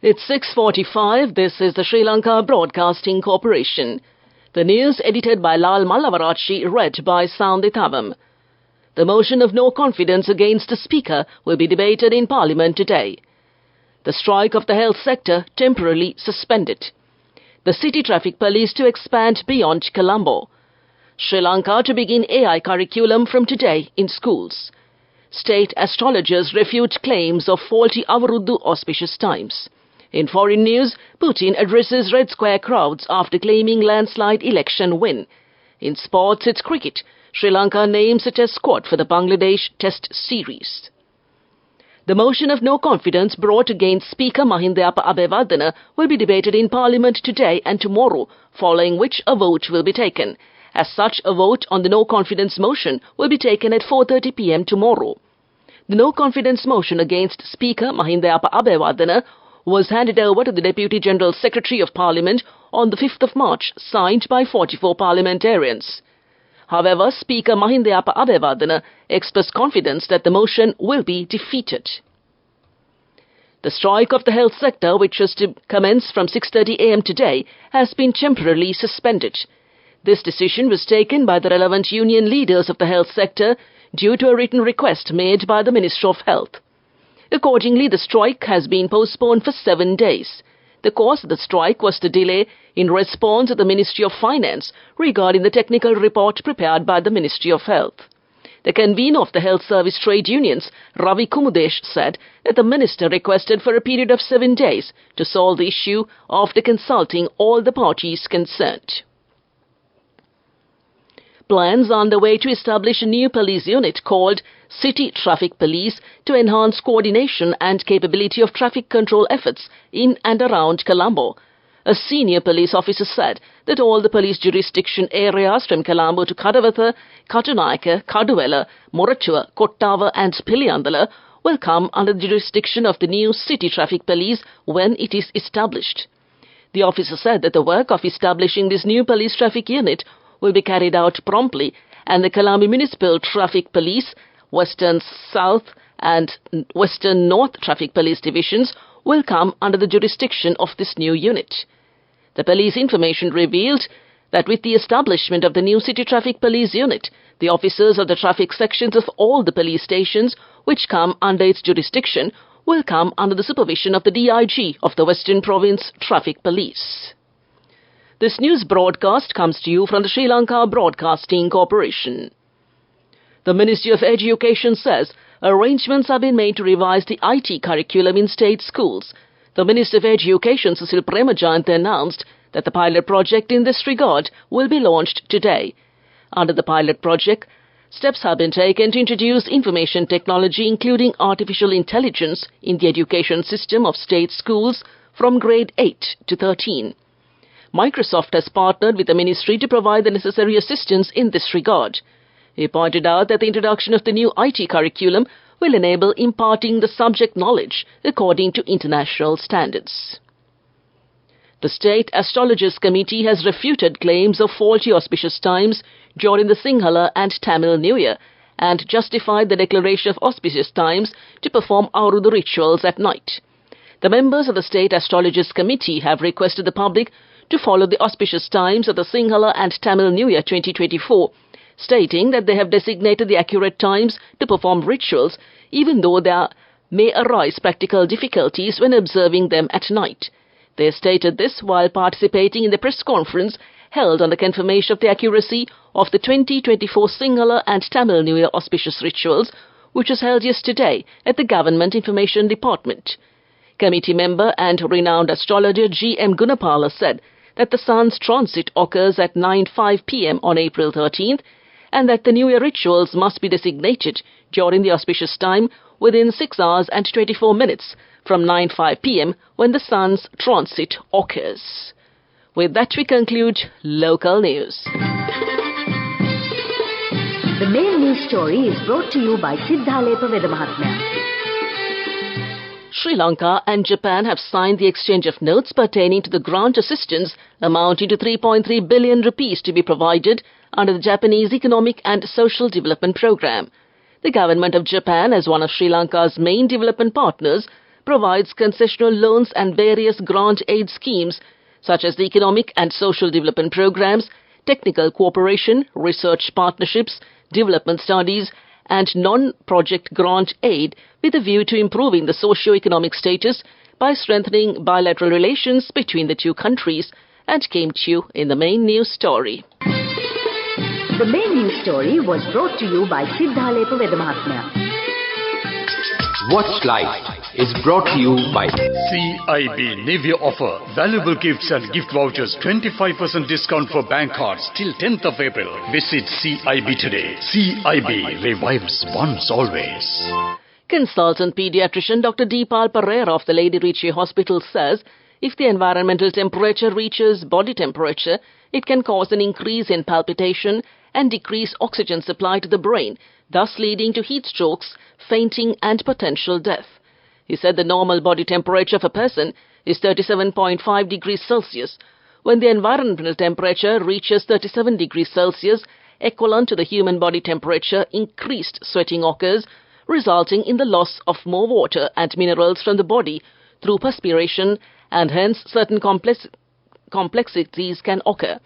It's 6:45. This is the Sri Lanka Broadcasting Corporation. The news edited by Lal Mallavarachi, read by Soundithavam. The motion of no confidence against the Speaker will be debated in Parliament today. The strike of the health sector temporarily suspended. The City Traffic Police to expand beyond Colombo. Sri Lanka to begin AI curriculum from today in schools. State astrologers refute claims of faulty Avaruddu auspicious times. In foreign news, Putin addresses Red Square crowds after claiming landslide election win. In sports, it's cricket. Sri Lanka names a test squad for the Bangladesh Test Series. The motion of no confidence brought against Speaker Mahinda Abeyewardene will be debated in Parliament today and tomorrow, following which a vote will be taken. As such, a vote on the no confidence motion will be taken at 4:30 p.m. tomorrow. The no confidence motion against Speaker Mahinda Abeyewardene was handed over to the Deputy General Secretary of Parliament on the 5th of March, signed by 44 parliamentarians. However, Speaker Mahinda Abeyewardene expressed confidence that the motion will be defeated. The strike of the health sector, which was to commence from 6:30 a.m. today, has been temporarily suspended. This decision was taken by the relevant union leaders of the health sector due to a written request made by the Minister of Health. Accordingly, the strike has been postponed for 7 days. The cause of the strike was the delay in response to the Ministry of Finance regarding the technical report prepared by the Ministry of Health. The convener of the health service trade unions, Ravi Kumudesh, said that the minister requested for a period of 7 days to solve the issue after consulting all the parties concerned. Plans are underway to establish a new police unit called City Traffic Police to enhance coordination and capability of traffic control efforts in and around Colombo. A senior police officer said that all the police jurisdiction areas from Colombo to Kadavatha, Katunayaka, Kaduwela, Moratuwa, Kottava and Piliyandala will come under the jurisdiction of the new City Traffic Police when it is established. The officer said that the work of establishing this new police traffic unit will be carried out promptly, and the Colombo Municipal Traffic Police, Western South and Western North Traffic Police Divisions will come under the jurisdiction of this new unit. The police information revealed that with the establishment of the new City Traffic Police Unit, the officers of the traffic sections of all the police stations which come under its jurisdiction will come under the supervision of the DIG of the Western Province Traffic Police. This news broadcast comes to you from the Sri Lanka Broadcasting Corporation. The Ministry of Education says arrangements have been made to revise the IT curriculum in state schools. The Minister of Education, Susil Premajayantha, announced that the pilot project in this regard will be launched today. Under the pilot project, steps have been taken to introduce information technology, including artificial intelligence, in the education system of state schools from grade 8 to 13. Microsoft has partnered with the ministry to provide the necessary assistance in this regard. He pointed out that the introduction of the new IT curriculum will enable imparting the subject knowledge according to international standards. The State Astrologers Committee has refuted claims of faulty auspicious times during the Sinhala and Tamil New Year and justified the declaration of auspicious times to perform Avaruddu rituals at night. The members of the State Astrologers Committee have requested the public to follow the auspicious times of the Sinhala and Tamil New Year 2024, stating that they have designated the accurate times to perform rituals, even though there may arise practical difficulties when observing them at night. They stated this while participating in the press conference held on the confirmation of the accuracy of the 2024 Sinhala and Tamil New Year auspicious rituals, which was held yesterday at the Government Information Department. Committee member and renowned astrologer G.M. Gunapala said that the sun's transit occurs at 9:05 p.m. on April 13th and that the New Year rituals must be designated during the auspicious time within 6 hours and 24 minutes from 9:05 p.m. when the sun's transit occurs. With that, we conclude local news. The main news story is brought to you by Siddhalepa Vedamahatmya. Sri Lanka and Japan have signed the exchange of notes pertaining to the grant assistance amounting to 3.3 billion rupees to be provided under the Japanese Economic and Social Development Programme. The government of Japan, as one of Sri Lanka's main development partners, provides concessional loans and various grant aid schemes such as the economic and social development programs, technical cooperation, research partnerships, development studies, and non-project grant aid with a view to improving the socio-economic status by strengthening bilateral relations between the two countries, and came to you in the main news story. The main news story was brought to you by Sinhala Vedamahatmya. What's Life is brought to you by CIB New Year offer. Valuable gifts and gift vouchers. 25% discount for bank cards till 10th of April. Visit CIB today. CIB revives once always. Consultant pediatrician Dr. Deepal Pereira of the Lady Ritchie Hospital says if the environmental temperature reaches body temperature, it can cause an increase in palpitation and decrease oxygen supply to the brain, thus leading to heat strokes, fainting and potential death. He said the normal body temperature of a person is 37.5 degrees Celsius. When the environmental temperature reaches 37 degrees Celsius, equivalent to the human body temperature, increased sweating occurs, resulting in the loss of more water and minerals from the body through perspiration, and hence certain complexities can occur.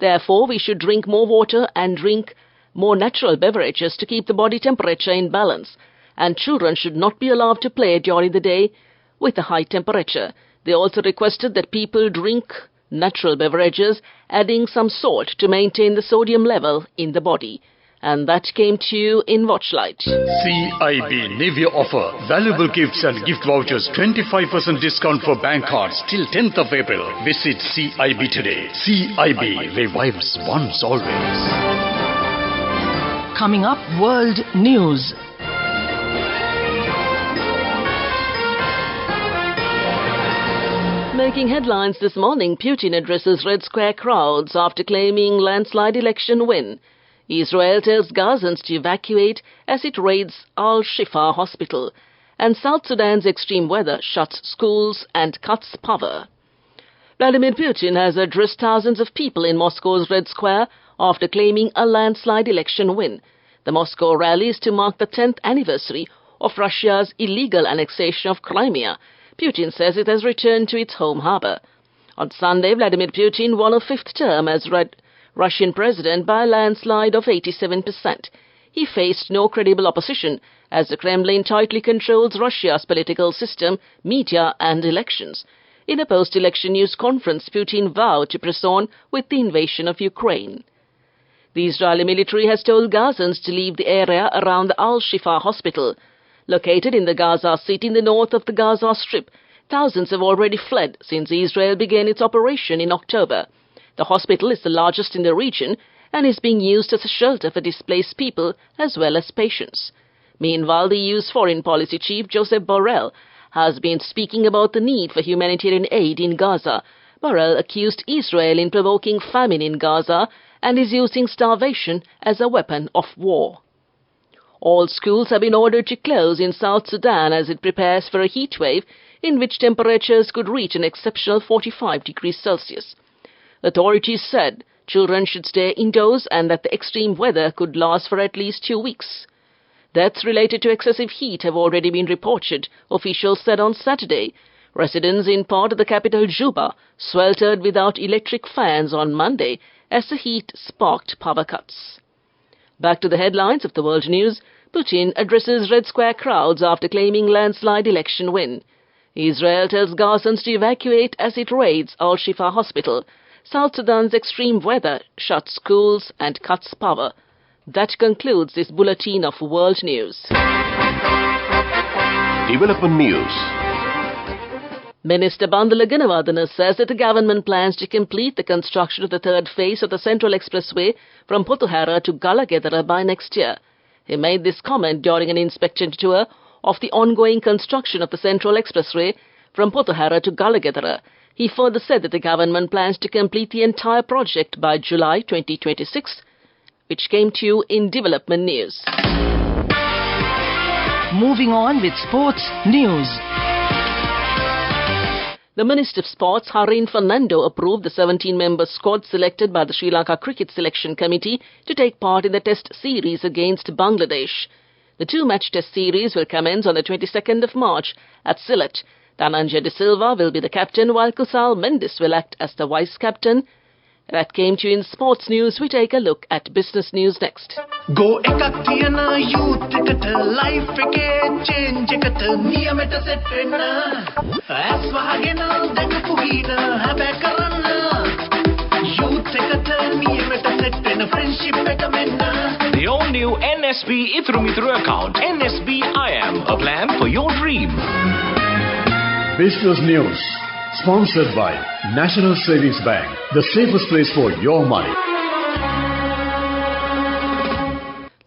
Therefore, we should drink more water and drink more natural beverages to keep the body temperature in balance, and children should not be allowed to play during the day with a high temperature. They also requested that people drink natural beverages, adding some salt to maintain the sodium level in the body. And that came to you in Watchlight. CIB New Year offer. Valuable gifts and gift vouchers. 25% discount for bank cards till 10th of April. Visit CIB today. CIB revives once always. Coming up, World News. Making headlines this morning, Putin addresses Red Square crowds after claiming landslide election win. Israel tells Gazans to evacuate as it raids Al-Shifa hospital. And South Sudan's extreme weather shuts schools and cuts power. Vladimir Putin has addressed thousands of people in Moscow's Red Square after claiming a landslide election win. The Moscow rally is to mark the 10th anniversary of Russia's illegal annexation of Crimea. Putin says it has returned to its home harbor. On Sunday, Vladimir Putin won a fifth term as Russian president by a landslide of 87%. He faced no credible opposition as the Kremlin tightly controls Russia's political system, media and elections. In a post-election news conference, Putin vowed to press on with the invasion of Ukraine. The Israeli military has told Gazans to leave the area around the Al-Shifa hospital. Located in the Gaza City in the north of the Gaza Strip, thousands have already fled since Israel began its operation in October. The hospital is the largest in the region and is being used as a shelter for displaced people as well as patients. Meanwhile, the EU's foreign policy chief, Joseph Borrell, has been speaking about the need for humanitarian aid in Gaza. Borrell accused Israel in provoking famine in Gaza and is using starvation as a weapon of war. All schools have been ordered to close in South Sudan as it prepares for a heat wave in which temperatures could reach an exceptional 45 degrees Celsius. Authorities said children should stay indoors and that the extreme weather could last for at least 2 weeks. Deaths related to excessive heat have already been reported, officials said on Saturday. Residents in part of the capital Juba sweltered without electric fans on Monday as the heat sparked power cuts. Back to the headlines of the world news. Putin addresses Red Square crowds after claiming landslide election win. Israel tells Gazans to evacuate as it raids Al-Shifa hospital. South Sudan's extreme weather shuts schools and cuts power. That concludes this bulletin of World News. Development News. Minister Bandula Ganavardhana says that the government plans to complete the construction of the third phase of the Central Expressway from Puthuhara to Galagedara by next year. He made this comment during an inspection tour of the ongoing construction of the Central Expressway from Puthuhara to Galagedara. He further said that the government plans to complete the entire project by July 2026, which came to you in Development News. Moving on with Sports News. The Minister of Sports, Harin Fernando, approved the 17-member squad selected by the Sri Lanka Cricket Selection Committee to take part in the Test series against Bangladesh. The two-match test series will commence on the 22nd of March at Sylhet. Dhananjay De Silva will be the captain, while Kusal Mendis will act as the vice-captain. That came to you in sports news. We take a look at business news next. Go ekak tiyana youth eකට life එකේ change එකට නියමෙට set වෙන්න ඇස් වහගෙන දැකපු හින හැබැයි කරන්න youth එකට නියමෙට set වෙන්න friendship එක මෙන්න. The all-new NSB Ithru Mithru account. NSB IM, a plan for your dream. Business news. Sponsored by National Savings Bank, the safest place for your money.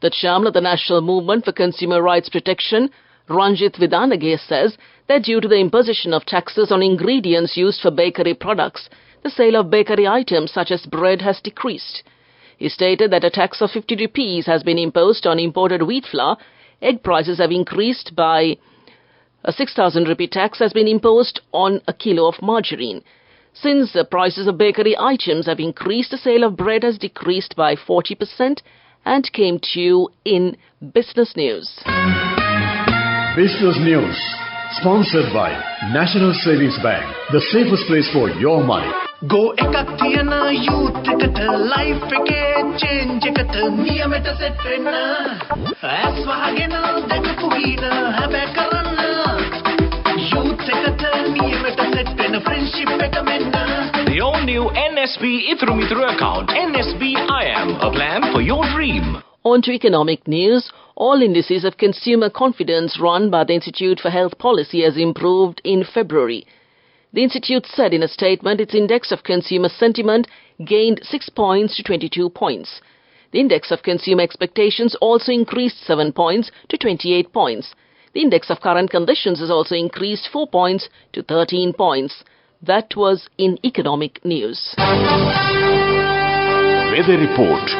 The chairman of the National Movement for Consumer Rights Protection, Ranjit Vidanage, says that due to the imposition of taxes on ingredients used for bakery products, the sale of bakery items such as bread has decreased. He stated that a tax of 50 rupees has been imposed on imported wheat flour. Egg prices have increased by a 6,000 rupee tax has been imposed on a kilo of margarine. Since the prices of bakery items have increased, the sale of bread has decreased by 40% and came to you in business news. Business news. Sponsored by National Savings Bank, the safest place for your money. Go ekak tiyana youth එකට life එකේ change එකට නියමෙට set වෙන්න ඇස් වහගෙන දැකපු හින හැබැයි කරන්න youth එකට නියමෙට set වෙන්න friendship එක මෙන්න. The all-new NSB Ithru Mithru account. NSB IM, a plan for your dream. On to economic news. All indices of consumer confidence run by the Institute for Health Policy has improved in February. The Institute said in a statement its index of consumer sentiment gained 6 points to 22 points. The index of consumer expectations also increased 7 points to 28 points. The index of current conditions has also increased 4 points to 13 points. That was in economic news. Weather report.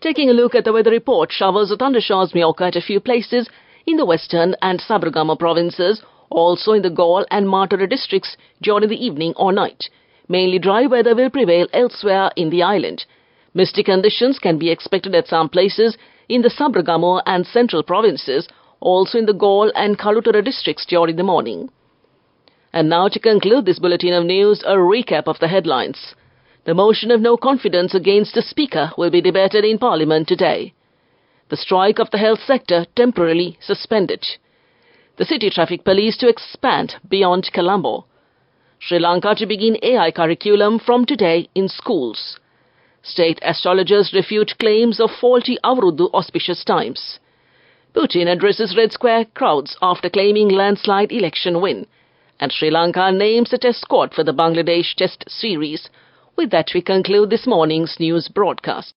Taking a look at the weather report, showers or thundershows may occur at a few places in the western and Sabargama provinces, also in the Gaul and Matara districts during the evening or night. Mainly dry weather will prevail elsewhere in the island. Misty conditions can be expected at some places in the Sabargama and central provinces, also in the Gaul and Kalutara districts during the morning. And now to conclude this bulletin of news, a recap of the headlines. The motion of no confidence against the Speaker will be debated in Parliament today. The strike of the health sector temporarily suspended. The City Traffic Police to expand beyond Colombo. Sri Lanka to begin AI curriculum from today in schools. State astrologers refute claims of faulty Avrudu auspicious times. Putin addresses Red Square crowds after claiming landslide election win. And Sri Lanka names the test squad for the Bangladesh Test Series. With that, we conclude this morning's news broadcast.